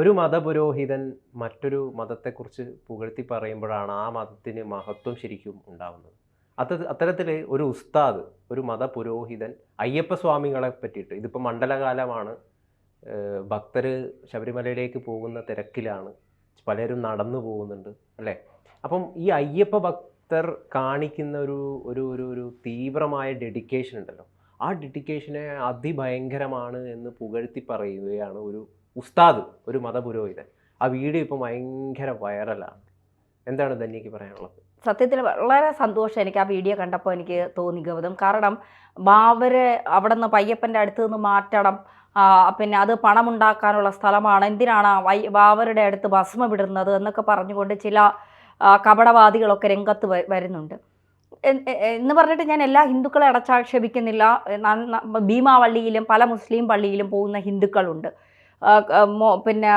ഒരു മതപുരോഹിതൻ മറ്റൊരു മതത്തെക്കുറിച്ച് പുകഴ്ത്തി പറയുമ്പോഴാണ് ആ മതത്തിന് മഹത്വം ശരിക്കും ഉണ്ടാവുന്നത്. അത്തരത്തിൽ ഒരു ഉസ്താദ്, ഒരു മതപുരോഹിതൻ അയ്യപ്പസ്വാമികളെ പറ്റിയിട്ട്, ഇതിപ്പോൾ മണ്ഡലകാലമാണ്, ഭക്തർ ശബരിമലയിലേക്ക് പോകുന്ന തിരക്കിലാണ്, പലരും നടന്നു പോകുന്നുണ്ട് അല്ലേ? അപ്പം ഈ അയ്യപ്പ ഭക്തർ കാണിക്കുന്ന ഒരു ഒരു ഒരു ഒരു തീവ്രമായ ഡെഡിക്കേഷൻ ഉണ്ടല്ലോ, ആ ഡെഡിക്കേഷനെ അതിഭയങ്കരമാണ് എന്ന് പുകഴ്ത്തി പറയുകയാണ് ഒരു ഉസ്താദ്, ഒരു മതപുരോഹിതൻ. ആ വീഡിയോ ഇപ്പം ഭയങ്കര വൈറലാണ്. എന്താണ് ധന്യക്ക് പറയാനുള്ളത്? സത്യത്തിൽ വളരെ സന്തോഷം എനിക്ക് ആ വീഡിയോ കണ്ടപ്പോൾ എനിക്ക് തോന്നി ഗൗതം. കാരണം ബാവരെ അവിടെ നിന്ന് പയ്യപ്പൻ്റെ അടുത്ത് നിന്ന് മാറ്റണം, പിന്നെ അത് പണമുണ്ടാക്കാനുള്ള സ്ഥലമാണ്, എന്തിനാണ് ബാവരുടെ അടുത്ത് ഭസ്മം വിടുന്നത് എന്നൊക്കെ പറഞ്ഞുകൊണ്ട് ചില കപടവാദികളൊക്കെ രംഗത്ത് വരുന്നുണ്ട് എന്ന് പറഞ്ഞിട്ട് ഞാൻ എല്ലാ ഹിന്ദുക്കളെ അടച്ചാക്ഷേപിക്കുന്നില്ല. ഭീമാവള്ളിയിലും പല മുസ്ലിം പള്ളിയിലും പോകുന്ന ഹിന്ദുക്കളുണ്ട്, പിന്നെ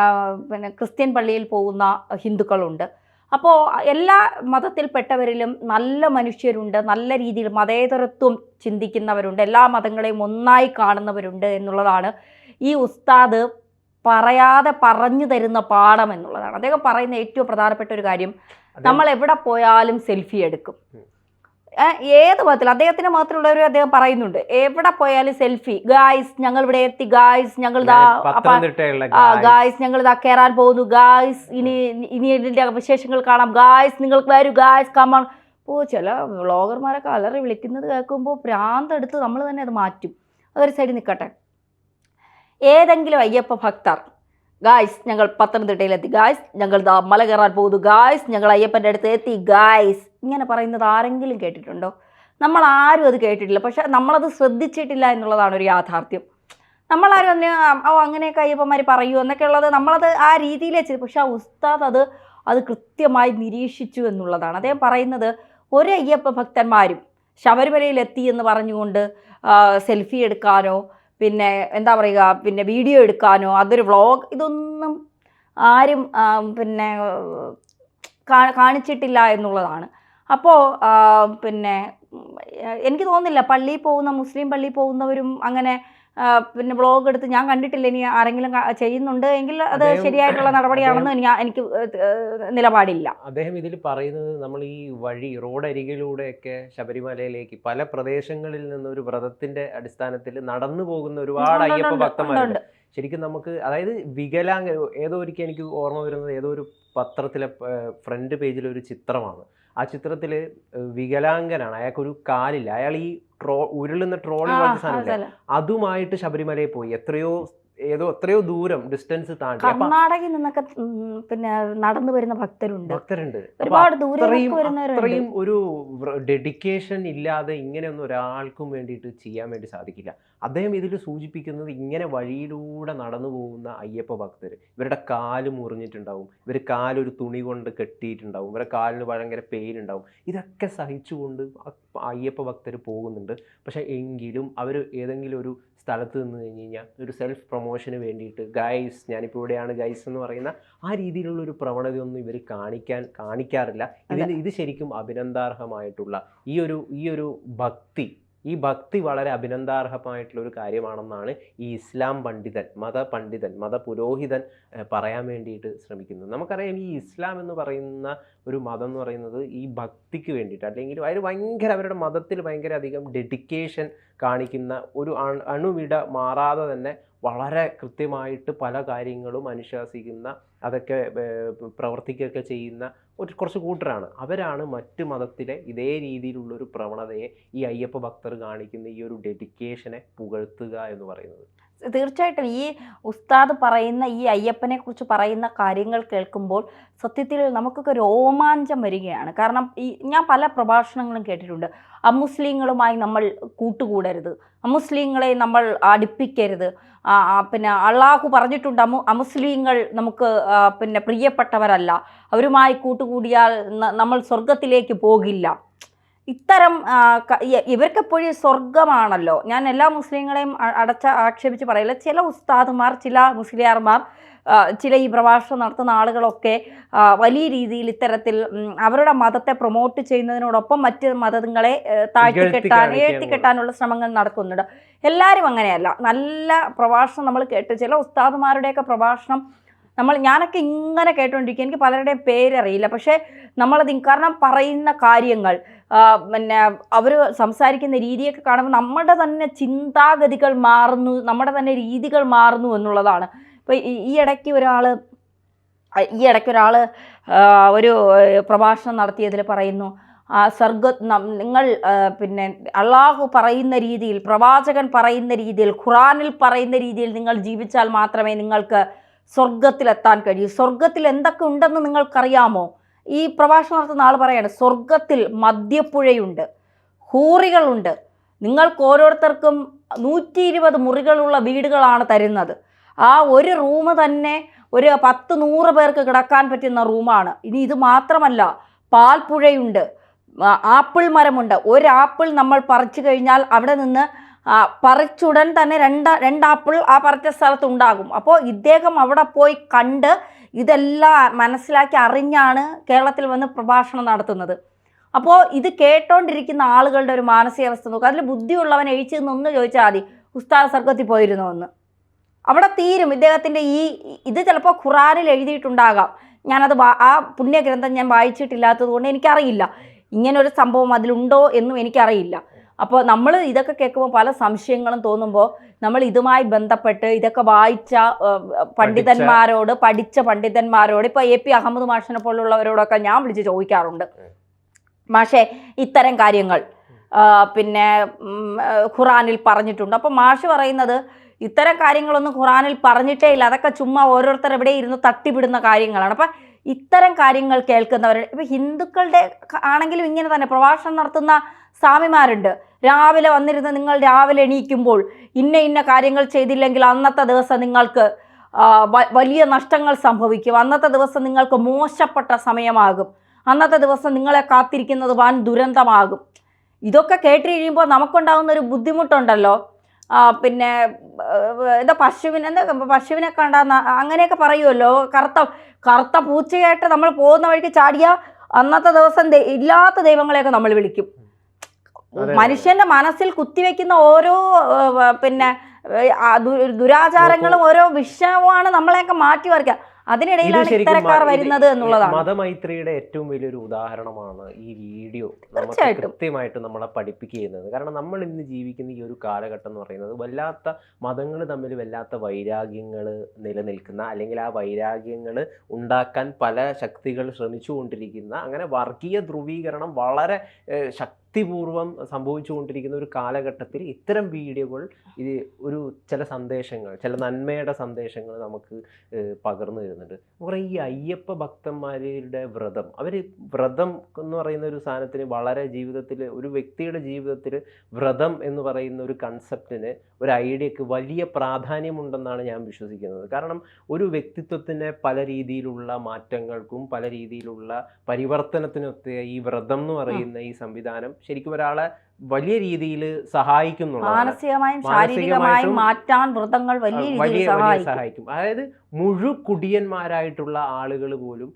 പിന്നെ ക്രിസ്ത്യൻ പള്ളിയിൽ പോകുന്ന ഹിന്ദുക്കളുണ്ട്. അപ്പോൾ എല്ലാ മതത്തിൽപ്പെട്ടവരിലും നല്ല മനുഷ്യരുണ്ട്, നല്ല രീതിയിൽ മതേതരത്വം ചിന്തിക്കുന്നവരുണ്ട്, എല്ലാ മതങ്ങളെയും ഒന്നായി കാണുന്നവരുണ്ട് എന്നുള്ളതാണ് ഈ ഉസ്താദ് പറയാതെ പറഞ്ഞു തരുന്ന പാഠം എന്നുള്ളതാണ്. അദ്ദേഹം പറയുന്ന ഏറ്റവും പ്രധാനപ്പെട്ട ഒരു കാര്യം, നമ്മൾ എവിടെ പോയാലും സെൽഫി എടുക്കും. ഏത് മതത്തിൽ, അദ്ദേഹത്തിന് മാത്രമുള്ളവർ അദ്ദേഹം പറയുന്നുണ്ട്, എവിടെ പോയാലും സെൽഫി. ഗായ്സ് ഞങ്ങൾ ഇവിടെ എത്തി, ഗായ്സ് ഞങ്ങൾ ഇതാ കയറാൻ പോകുന്നു, ഗായ്സ് ഇനി ഇതിന്റെ വിശേഷങ്ങൾ കാണാം, ഗായ്സ് നിങ്ങൾക്ക് വരൂ, ഗായ്സ് കമൺ. ചില വ്ളോഗർമാരൊക്കെ അലറി വിളിക്കുന്നത് കേൾക്കുമ്പോൾ ഭ്രാന്തെടുത്ത് നമ്മൾ തന്നെ അത് മാറ്റും. അതൊരു സൈഡിൽ നിൽക്കട്ടെ. ഏതെങ്കിലും അയ്യപ്പ ഭക്തർ ഗായ്സ് ഞങ്ങൾ പത്തനംതിട്ടയിലെത്തി, ഗായ്സ് ഞങ്ങൾ മല കയറാൻ പോകുന്നു, ഗായ്സ് ഞങ്ങൾ അയ്യപ്പൻ്റെ അടുത്ത് എത്തി, ഗായ്സ് ഇങ്ങനെ പറയുന്നത് ആരെങ്കിലും കേട്ടിട്ടുണ്ടോ? നമ്മൾ ആരും അത് കേട്ടിട്ടില്ല. പക്ഷെ നമ്മളത് ശ്രദ്ധിച്ചിട്ടില്ല എന്നുള്ളതാണ് ഒരു യാഥാർത്ഥ്യം. നമ്മളാരും തന്നെ അങ്ങനെയൊക്കെ അയ്യപ്പന്മാർ പറയൂ എന്നൊക്കെ ഉള്ളത് നമ്മളത് ആ രീതിയിലേ ചെയ്തു. പക്ഷെ ആ ഉസ്താദ് അത് കൃത്യമായി നിരീക്ഷിച്ചു എന്നുള്ളതാണ്. അദ്ദേഹം പറയുന്നത്, ഒരു അയ്യപ്പ ഭക്തന്മാരും ശബരിമലയിലെത്തി എന്ന് പറഞ്ഞുകൊണ്ട് സെൽഫി എടുക്കാനോ പിന്നെ എന്താ പറയുക, പിന്നെ വീഡിയോ എടുക്കാനോ അതൊരു വ്ളോഗ്, ഇതൊന്നും ആരും പിന്നെ കാണിച്ചിട്ടില്ല എന്നുള്ളതാണ്. അപ്പോൾ പിന്നെ എനിക്ക് തോന്നുന്നില്ല പള്ളിയിൽ പോകുന്ന മുസ്ലിം പള്ളിയിൽ പോകുന്നവരും അങ്ങനെ പിന്നെ വ്ളോഗ് എടുത്ത് ഞാൻ കണ്ടിട്ടില്ല. ഇനി ആരെങ്കിലും ചെയ്യുന്നുണ്ട് എങ്കിൽ അത് ശരിയായിട്ടുള്ള നടപടിയാണെന്ന് എനിക്ക് നിലപാടില്ല. അദ്ദേഹം ഇതിൽ പറയുന്നത്, നമ്മൾ ഈ വഴി റോഡരികിലൂടെയൊക്കെ ശബരിമലയിലേക്ക് പല പ്രദേശങ്ങളിൽ നിന്ന് ഒരു വ്രതത്തിന്റെ അടിസ്ഥാനത്തിൽ നടന്നു പോകുന്ന ഒരുപാട് അയ്യപ്പ ഭക്തന്മാരുണ്ട്. ശരിക്കും നമുക്ക്, അതായത് വികലാംഗ, ഏതോ ഒരിക്കൽ എനിക്ക് ഓർമ്മ വരുന്നത് ഏതോ ഒരു പത്രത്തിലെ ഫ്രണ്ട് പേജിലെ ഒരു ചിത്രമാണ്. ആ ചിത്രത്തിൽ വികലാംഗനാണ്, അയാൾക്കൊരു കാലില്ല, അയാൾ ഈ ഉരുളുന്ന ട്രോളി പോലത്തെ സാധനം അതുമായിട്ട് ശബരിമലയിൽ പോയി, എത്രയോ ദൂരം ഡിസ്റ്റൻസ് താണ്ടി കർണാടകയിൽ നിന്നൊക്കെ പിന്നെ നടന്നു വരുന്ന ഭക്തരുണ്ട്. അത്രയും ഒരു ഡെഡിക്കേഷൻ ഇല്ലാതെ ഇങ്ങനെയൊന്നും ഒരാൾക്കും വേണ്ടിയിട്ട് ചെയ്യാൻ വേണ്ടി സാധിക്കില്ല. അദ്ദേഹം ഇതിൽ സൂചിപ്പിക്കുന്നത്, ഇങ്ങനെ വഴിയിലൂടെ നടന്നു പോകുന്ന അയ്യപ്പ ഭക്തർ, ഇവരുടെ കാല് മുറിഞ്ഞിട്ടുണ്ടാവും, ഇവർ കാലൊരു തുണി കൊണ്ട് കെട്ടിയിട്ടുണ്ടാവും, ഇവരുടെ കാലിന് ഭയങ്കര പെയിൻ ഉണ്ടാവും. ഇതൊക്കെ സഹിച്ചുകൊണ്ട് അയ്യപ്പ ഭക്തർ പോകുന്നുണ്ട്. പക്ഷെ എങ്കിലും അവർ ഏതെങ്കിലും ഒരു സ്ഥലത്ത് നിന്ന് കഴിഞ്ഞ് കഴിഞ്ഞാൽ ഒരു സെൽഫ് പ്രൊമോഷന് വേണ്ടിയിട്ട് ഗൈസ് ഞാനിപ്പോൾ ഇവിടെയാണ് ഗൈസ് എന്ന് പറയുന്ന ആ രീതിയിലുള്ളൊരു പ്രവണതയൊന്നും ഇവർ കാണിക്കാറില്ല. ഇത് ശരിക്കും അഭിനന്ദാർഹമായിട്ടുള്ള ഈ ഒരു ഭക്തി വളരെ അഭിനന്ദാർഹമായിട്ടുള്ള ഒരു കാര്യമാണെന്നാണ് ഈ ഇസ്ലാം പണ്ഡിതൻ, മതപുരോഹിതൻ പറയാൻ വേണ്ടിയിട്ട് ശ്രമിക്കുന്നത്. നമുക്കറിയാം, ഈ ഇസ്ലാം എന്ന് പറയുന്ന ഒരു മതം എന്ന് പറയുന്നത് ഈ ഭക്തിക്ക് വേണ്ടിയിട്ട്, അല്ലെങ്കിൽ അവരുടെ മതത്തിൽ ഭയങ്കര അധികം ഡെഡിക്കേഷൻ കാണിക്കുന്ന, ഒരു അണുവിട മാറാതെ തന്നെ വളരെ കൃത്യമായിട്ട് പല കാര്യങ്ങളും അനുശാസിക്കുന്ന, അതൊക്കെ പ്രവർത്തിക്കുകയൊക്കെ ചെയ്യുന്ന കുറച്ച് കൂട്ടരാണ്. അവരാണ് മറ്റു മതത്തിലെ ഇതേ രീതിയിലുള്ളൊരു പ്രവണതയെ, ഈ അയ്യപ്പ ഭക്തർ കാണിക്കുന്ന ഈ ഒരു ഡെഡിക്കേഷനെ പുകഴ്ത്തുക എന്ന് പറയുന്നത്. തീർച്ചയായിട്ടും ഈ ഉസ്താദ് പറയുന്ന, ഈ അയ്യപ്പനെ കുറിച്ച് പറയുന്ന കാര്യങ്ങൾ കേൾക്കുമ്പോൾ സത്യത്തിൽ നമുക്കൊക്കെ രോമാഞ്ചം വരികയാണ്. കാരണം ഞാൻ പല പ്രഭാഷണങ്ങളും കേട്ടിട്ടുണ്ട്, അമുസ്ലിങ്ങളുമായി നമ്മൾ കൂട്ടുകൂടരുത്, അമുസ്ലിങ്ങളെ നമ്മൾ അടുപ്പിക്കരുത്, പിന്നെ അള്ളാഹു പറഞ്ഞിട്ടുണ്ട് അമുസ്ലിങ്ങൾ നമുക്ക് പിന്നെ പ്രിയപ്പെട്ടവരല്ല, അവരുമായി കൂട്ടുകൂടിയാൽ നമ്മൾ സ്വർഗത്തിലേക്ക് പോകില്ല. ഇത്തരം ഇവർക്കെപ്പോഴും സ്വർഗമാണല്ലോ. ഞാൻ എല്ലാ മുസ്ലിങ്ങളെയും ആക്ഷേപിച്ച് പറയില്ല. ചില ഉസ്താദുമാർ, ചില മുസ്ലിയാർമാർ, ചില ഈ പ്രഭാഷണം നടത്തുന്ന ആളുകളൊക്കെ വലിയ രീതിയിൽ ഇത്തരത്തിൽ അവരുടെ മതത്തെ പ്രൊമോട്ട് ചെയ്യുന്നതിനോടൊപ്പം മറ്റ് മതങ്ങളെ ഏറ്റിക്കെട്ടാനുള്ള ശ്രമങ്ങൾ നടക്കുന്നുണ്ട്. എല്ലാവരും അങ്ങനെയല്ല. നല്ല പ്രഭാഷണം നമ്മൾ കേട്ട്, ചില ഉസ്താദുമാരുടെയൊക്കെ പ്രഭാഷണം ഞാനൊക്കെ ഇങ്ങനെ കേട്ടോണ്ടിരിക്കുക, എനിക്ക് പലരുടെയും പേരറിയില്ല, പക്ഷേ നമ്മളത് കാരണം പറയുന്ന കാര്യങ്ങൾ പിന്നെ അവർ സംസാരിക്കുന്ന രീതിയൊക്കെ കാണുമ്പോൾ നമ്മുടെ തന്നെ ചിന്താഗതികൾ മാറുന്നു, നമ്മുടെ തന്നെ രീതികൾ മാറുന്നു എന്നുള്ളതാണ്. ഇപ്പോൾ ഈ ഇടയ്ക്ക് ഒരാൾ ഒരു പ്രഭാഷണം നടത്തിയതിൽ പറയുന്നു, നിങ്ങൾ പിന്നെ അള്ളാഹു പറയുന്ന രീതിയിൽ, പ്രവാചകൻ പറയുന്ന രീതിയിൽ, ഖുറാനിൽ പറയുന്ന രീതിയിൽ നിങ്ങൾ ജീവിച്ചാൽ മാത്രമേ നിങ്ങൾക്ക് സ്വർഗത്തിലെത്താൻ കഴിയൂ. സ്വർഗത്തിൽ എന്തൊക്കെ ഉണ്ടെന്ന് നിങ്ങൾക്കറിയാമോ? ഈ പ്രഭാഷണം നടത്തുന്ന ആൾ പറയാണ്, സ്വർഗത്തിൽ മദ്യപ്പുഴയുണ്ട്, ഹൂറികളുണ്ട്, നിങ്ങൾക്ക് ഓരോരുത്തർക്കും 120 മുറികളുള്ള വീടുകളാണ് തരുന്നത്. ആ ഒരു റൂം തന്നെ ഒരു 10-100 പേർക്ക് കിടക്കാൻ പറ്റുന്ന റൂമാണ്. ഇനി ഇത് മാത്രമല്ല, പാൽപ്പുഴയുണ്ട്, ആപ്പിൾ മരമുണ്ട്. ഒരു ആപ്പിൾ നമ്മൾ പറിച്ചു കഴിഞ്ഞാൽ അവിടെ നിന്ന് പറിച്ചുടൻ തന്നെ രണ്ടാപ്പിൾ ആ പറിച്ച സ്ഥലത്ത് ഉണ്ടാകും. അപ്പോൾ ഇദ്ദേഹം അവിടെ പോയി കണ്ട് ഇതെല്ലാം മനസ്സിലാക്കി അറിഞ്ഞാണ് കേരളത്തിൽ വന്ന് പ്രഭാഷണം നടത്തുന്നത്. അപ്പോൾ ഇത് കേട്ടോണ്ടിരിക്കുന്ന ആളുകളുടെ ഒരു മാനസികാവസ്ഥ നോക്കുക. അതിൽ ബുദ്ധിയുള്ളവൻ എഴുതി നിന്ന് ചോദിച്ചാൽ മതി, ഉസ്താദ് സ്വർഗത്തിൽ പോയിരുന്നോ എന്ന്. അവിടെ തീരും ഇദ്ദേഹത്തിൻ്റെ ഇത് ചിലപ്പോൾ ഖുറാനിൽ എഴുതിയിട്ടുണ്ടാകാം. ഞാനത് ആ പുണ്യഗ്രന്ഥം ഞാൻ വായിച്ചിട്ടില്ലാത്തത് കൊണ്ട് എനിക്കറിയില്ല, ഇങ്ങനൊരു സംഭവം അതിലുണ്ടോ എന്നും എനിക്കറിയില്ല. അപ്പോൾ നമ്മൾ ഇതൊക്കെ കേൾക്കുമ്പോൾ പല സംശയങ്ങളും തോന്നുമ്പോൾ നമ്മൾ ഇതുമായി ബന്ധപ്പെട്ട് ഇതൊക്കെ വായിച്ച പണ്ഡിതന്മാരോട്, പഠിച്ച പണ്ഡിതന്മാരോട്, ഇപ്പോൾ AP അഹമ്മദ് മാഷിനെ പോലുള്ളവരോടൊക്കെ ഞാൻ വിളിച്ച് ചോദിക്കാറുണ്ട്, മാഷേ ഇത്തരം കാര്യങ്ങൾ പിന്നെ ഖുറാനിൽ പറഞ്ഞിട്ടുണ്ട്. അപ്പോൾ മാഷ് പറയുന്നത് ഇത്തരം കാര്യങ്ങളൊന്നും ഖുറാനിൽ പറഞ്ഞിട്ടേ ഇല്ല, അതൊക്കെ ചുമ്മാ ഓരോരുത്തർ എവിടെ ഇരുന്ന് തട്ടിവിടുന്ന കാര്യങ്ങളാണ്. അപ്പം ഇത്തരം കാര്യങ്ങൾ കേൾക്കുന്നവർ, ഇപ്പം ഹിന്ദുക്കളുടെ ആണെങ്കിലും ഇങ്ങനെ തന്നെ പ്രഭാഷണം നടത്തുന്ന സ്വാമിമാരുണ്ട്. രാവിലെ വന്നിരുന്ന് നിങ്ങൾ രാവിലെ എണീക്കുമ്പോൾ ഇന്ന കാര്യങ്ങൾ ചെയ്തില്ലെങ്കിൽ അന്നത്തെ ദിവസം നിങ്ങൾക്ക് വലിയ നഷ്ടങ്ങൾ സംഭവിക്കും, അന്നത്തെ ദിവസം നിങ്ങൾക്ക് മോശപ്പെട്ട സമയമാകും, അന്നത്തെ ദിവസം നിങ്ങളെ കാത്തിരിക്കുന്നത് വൻ ദുരന്തമാകും. ഇതൊക്കെ കേട്ട് കഴിയുമ്പോൾ നമുക്കുണ്ടാകുന്ന ഒരു ബുദ്ധിമുട്ടുണ്ടല്ലോ. പിന്നെ എന്താ പശുവിനെ കണ്ടാൽ അങ്ങനെയൊക്കെ പറയുമല്ലോ, കറുത്ത പൂച്ചയായിട്ട് നമ്മൾ പോകുന്ന വഴിക്ക് ചാടിയ അന്നത്തെ ദിവസം ഇല്ലാത്ത ദൈവങ്ങളെയൊക്കെ നമ്മൾ വിളിക്കും. മനുഷ്യന്റെ മനസ്സിൽ കുത്തിവെക്കുന്ന ഓരോ പിന്നെ ദുരാചാരങ്ങളും ഓരോ വിഷയമാണ് നമ്മളെയൊക്കെ മാറ്റി വരയ്ക്കുക. അതിനിടയിലാണ് ഇത്തരക്കാർ വരുന്നത് എന്നുള്ളതാണ്. മതമൈത്രിയുടെ ഏറ്റവും വലിയൊരു ഉദാഹരണമാണ് ഈ വീഡിയോ കൃത്യമായിട്ട് നമ്മളെ പഠിപ്പിക്കുന്നത്. കാരണം നമ്മൾ ഇന്ന് ജീവിക്കുന്ന ഈ ഒരു കാലഘട്ടം എന്ന് പറയുന്നത് വല്ലാത്ത മതങ്ങൾ തമ്മിൽ വല്ലാത്ത വൈരാഗ്യങ്ങൾ നിലനിൽക്കുന്ന, അല്ലെങ്കിൽ ആ വൈരാഗ്യങ്ങൾ ഉണ്ടാക്കാൻ പല ശക്തികൾ ശ്രമിച്ചുകൊണ്ടിരിക്കുന്ന, അങ്ങനെ വർഗീയ ധ്രുവീകരണം വളരെ ശക്തിപൂർവം സംഭവിച്ചുകൊണ്ടിരിക്കുന്ന ഒരു കാലഘട്ടത്തിൽ ഇത്തരം വീഡിയോകൾ ഇത് ചില സന്ദേശങ്ങൾ, ചില നന്മയുടെ സന്ദേശങ്ങൾ നമുക്ക് പകർന്നു തരുന്നുണ്ട്. കുറേ ഈ അയ്യപ്പ ഭക്തന്മാരുടെ വ്രതം, വ്രതം എന്ന് പറയുന്ന ഒരു സാധനത്തിന് വളരെ ജീവിതത്തിൽ, ഒരു വ്യക്തിയുടെ ജീവിതത്തിൽ വ്രതം എന്ന് പറയുന്ന ഒരു കൺസെപ്റ്റിന്, ഒരു ഐഡിയക്ക് വലിയ പ്രാധാന്യമുണ്ടെന്നാണ് ഞാൻ വിശ്വസിക്കുന്നത്. കാരണം ഒരു വ്യക്തിത്വത്തിന് പല രീതിയിലുള്ള മാറ്റങ്ങൾക്കും പല രീതിയിലുള്ള പരിവർത്തനത്തിനൊക്കെ ഈ വ്രതം എന്ന് പറയുന്ന ഈ സംവിധാനം ശരിക്കും ഒരാളെ വലിയ രീതിയിൽ സഹായിക്കുന്നുള്ളതാണ്. മാനസികമായും ശാരീരികമായും മാറ്റാൻ വ്രതങ്ങൾ വലിയ സഹായിക്കും. അതായത് മുഴുക്കുടിയന്മാരായിട്ടുള്ള ആളുകൾ പോലും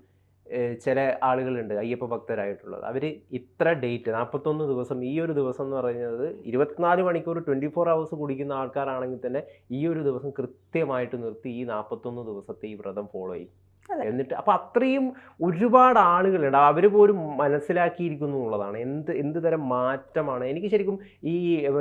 ചില ആളുകളുണ്ട് അയ്യപ്പ ഭക്തരായിട്ടുള്ളത്. അവർ ഇത്ര ഡേറ്റ് 41 ദിവസം, ഈ ഒരു ദിവസം എന്ന് പറയുന്നത് 24 മണിക്കൂർ 24 hours കുടിക്കുന്ന ആൾക്കാരാണെങ്കിൽ തന്നെ ഈ ഒരു ദിവസം കൃത്യമായിട്ട് നിർത്തി ഈ 41 ദിവസത്തെ ഈ വ്രതം ഫോളോ ചെയ്യും. എന്നിട്ട് അപ്പം അത്രയും ഒരുപാട് ആളുകളുണ്ട്, അവർ പോലും മനസ്സിലാക്കിയിരിക്കുന്നു എന്നുള്ളതാണ് എന്ത് തരം മാറ്റമാണ്. എനിക്ക് ശരിക്കും ഈ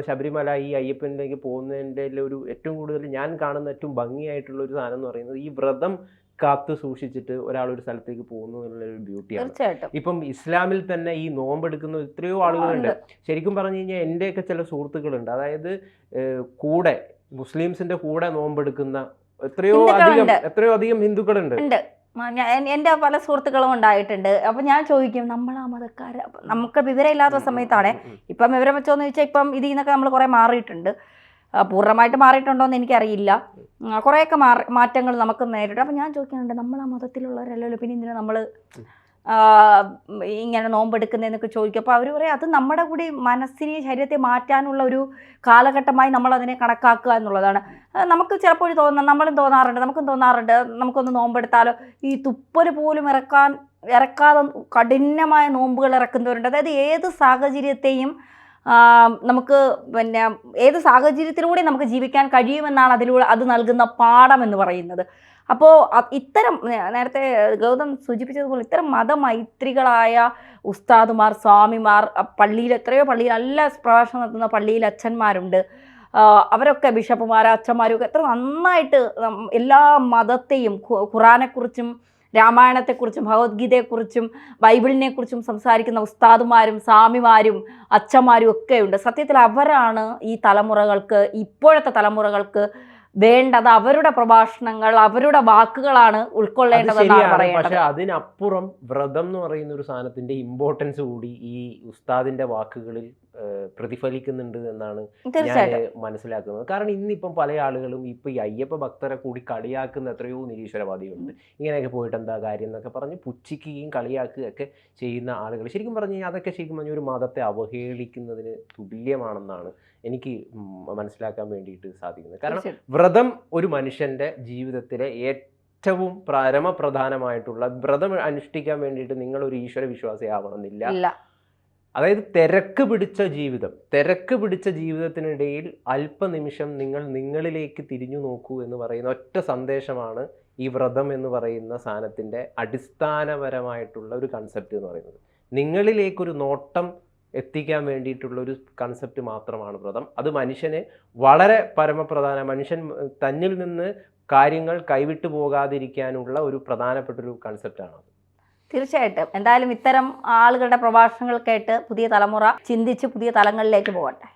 ശബരിമല, ഈ അയ്യപ്പനിലേക്ക് പോകുന്നതിൻ്റെ ഒരു ഏറ്റവും കൂടുതൽ ഞാൻ കാണുന്ന ഏറ്റവും ഭംഗിയായിട്ടുള്ള ഒരു സാധനം എന്ന് പറയുന്നത് ഈ വ്രതം കാത്തു സൂക്ഷിച്ചിട്ട് ഒരാൾ ഒരു സ്ഥലത്തേക്ക് പോകുന്നു എന്നുള്ളൊരു ബ്യൂട്ടിയാണ്. ഇപ്പം ഇസ്ലാമിൽ തന്നെ ഈ നോമ്പെടുക്കുന്ന എത്രയോ ആളുകളുണ്ട്. ശരിക്കും പറഞ്ഞു കഴിഞ്ഞാൽ എൻ്റെയൊക്കെ ചില സുഹൃത്തുക്കളുണ്ട്, അതായത് കൂടെ മുസ്ലിംസിന്റെ കൂടെ നോമ്പെടുക്കുന്ന എത്രയോ അധികം ഹിന്ദുക്കളുണ്ട്. എൻ്റെ പല സുഹൃത്തുക്കളും ഉണ്ടായിട്ടുണ്ട്. അപ്പം ഞാൻ ചോദിക്കും, നമ്മളാ മതക്കാര്, നമുക്ക് വിവരമില്ലാത്ത സമയത്താണ്. ഇപ്പം വിവരം വെച്ചോന്ന് ചോദിച്ചാൽ ഇപ്പം ഇതിൽ നിന്നൊക്കെ നമ്മൾ കുറേ മാറിയിട്ടുണ്ട്. പൂർണ്ണമായിട്ട് മാറിയിട്ടുണ്ടോ എന്ന് എനിക്കറിയില്ല, കുറേയൊക്കെ മാറ്റങ്ങൾ നമുക്ക് നേരിട്ട്. അപ്പം ഞാൻ ചോദിക്കുന്നുണ്ട്, നമ്മളാ മതത്തിലുള്ളവരല്ലല്ലോ, പിന്നെ ഇതിന് നമ്മൾ ഇങ്ങനെ നോമ്പെടുക്കുന്നതെന്നൊക്കെ ചോദിക്കും. അപ്പോൾ അവർ പറയും, അത് നമ്മുടെ കൂടി മനസ്സിനെയും ശരീരത്തെ മാറ്റാനുള്ള ഒരു കാലഘട്ടമായി നമ്മളതിനെ കണക്കാക്കുക എന്നുള്ളതാണ്. നമുക്ക് ചിലപ്പോൾ നമുക്കും തോന്നാറുണ്ട് നമുക്കൊന്ന് നോമ്പെടുത്താലോ. ഈ തുപ്പല് പോലും ഇറക്കാതെ കഠിനമായ നോമ്പുകൾ ഇറക്കുന്നവരുണ്ട്. അതായത് ഏത് സാഹചര്യത്തെയും നമുക്ക് പിന്നെ ഏത് സാഹചര്യത്തിലൂടെ നമുക്ക് ജീവിക്കാൻ കഴിയുമെന്നാണ് അത് നൽകുന്ന പാഠം എന്ന് പറയുന്നത്. അപ്പോൾ ഇത്തരം നേരത്തെ ഗൗതം സൂചിപ്പിച്ചതുപോലെ ഇത്തരം മതമൈത്രികളായ ഉസ്താദുമാർ, സ്വാമിമാർ, പള്ളിയിൽ എത്രയോ പള്ളിയിൽ നല്ല പ്രഭാഷണം നടത്തുന്ന പള്ളിയിൽ അച്ഛന്മാരുണ്ട്. അവരൊക്കെ ബിഷപ്പുമാരും അച്ഛന്മാരും ഒക്കെ എത്ര നന്നായിട്ട് എല്ലാ മതത്തെയും ഖുറാനെക്കുറിച്ചും രാമായണത്തെക്കുറിച്ചും ഭഗവത്ഗീതയെക്കുറിച്ചും ബൈബിളിനെക്കുറിച്ചും സംസാരിക്കുന്ന ഉസ്താദുമാരും സ്വാമിമാരും അച്ഛന്മാരും ഒക്കെ ഉണ്ട്. സത്യത്തിൽ അവരാണ് ഈ തലമുറകൾക്ക്, ഇപ്പോഴത്തെ തലമുറകൾക്ക് വേണ്ടത്. അവരുടെ പ്രഭാഷണങ്ങൾ, അവരുടെ വാക്കുകളാണ് ഉൾക്കൊള്ളേണ്ടതെന്നാണ് പറയുന്നത്. പക്ഷെ അതിനപ്പുറം വ്രതം എന്ന് പറയുന്ന ഒരു സാധനത്തിന്റെ ഇമ്പോർട്ടൻസ് കൂടി ഈ ഉസ്താദിന്റെ വാക്കുകളിൽ പ്രതിഫലിക്കുന്നുണ്ട് എന്നാണ് ഞാൻ മനസ്സിലാക്കുന്നത്. കാരണം ഇന്നിപ്പം പല ആളുകളും ഇപ്പൊ ഈ അയ്യപ്പ ഭക്തരെ കൂടി കളിയാക്കുന്ന എത്രയോ നിരീശ്വരവാദികളുണ്ട്. ഇങ്ങനെയൊക്കെ പോയിട്ട് എന്താ കാര്യം എന്നൊക്കെ പറഞ്ഞ് പുച്ഛിക്കുകയും കളിയാക്കുകയൊക്കെ ചെയ്യുന്ന ആളുകൾ ശരിക്കും പറഞ്ഞു കഴിഞ്ഞാൽ അതൊക്കെ ശരിക്കും പറഞ്ഞാൽ ഒരു മതത്തെ അവഹേളിക്കുന്നതിന് തുല്യമാണെന്നാണ് എനിക്ക് മനസ്സിലാക്കാൻ വേണ്ടിയിട്ട് സാധിക്കുന്നത്. കാരണം വ്രതം ഒരു മനുഷ്യന്റെ ജീവിതത്തിലെ ഏറ്റവും പരമപ്രധാനമായിട്ടുള്ള, വ്രതം അനുഷ്ഠിക്കാൻ വേണ്ടിയിട്ട് നിങ്ങൾ ഒരു ഈശ്വര വിശ്വാസി ആവണമെന്നില്ല. അതായത് തിരക്ക് പിടിച്ച ജീവിതത്തിനിടയിൽ അല്പനിമിഷം നിങ്ങൾ നിങ്ങളിലേക്ക് തിരിഞ്ഞു നോക്കൂ എന്ന് പറയുന്ന ഒറ്റ സന്ദേശമാണ് ഈ വ്രതം എന്ന് പറയുന്ന സാധനത്തിൻ്റെ അടിസ്ഥാനപരമായിട്ടുള്ള ഒരു കൺസെപ്റ്റ് എന്ന് പറയുന്നത്. നിങ്ങളിലേക്കൊരു നോട്ടം എത്തിക്കാൻ വേണ്ടിയിട്ടുള്ള ഒരു കൺസെപ്റ്റ് മാത്രമാണ് വ്രതം. അത് മനുഷ്യന് വളരെ മനുഷ്യൻ തന്നിൽ നിന്ന് കാര്യങ്ങൾ കൈവിട്ടു പോകാതിരിക്കാനുള്ള ഒരു പ്രധാനപ്പെട്ടൊരു കൺസെപ്റ്റാണ്. തീർച്ചയായിട്ടും. എന്തായാലും ഇത്തരം ആളുകളുടെ പ്രഭാഷണങ്ങൾ കേട്ട് പുതിയ തലമുറ ചിന്തിച്ച് പുതിയ തലങ്ങളിലേക്ക് പോകട്ടെ.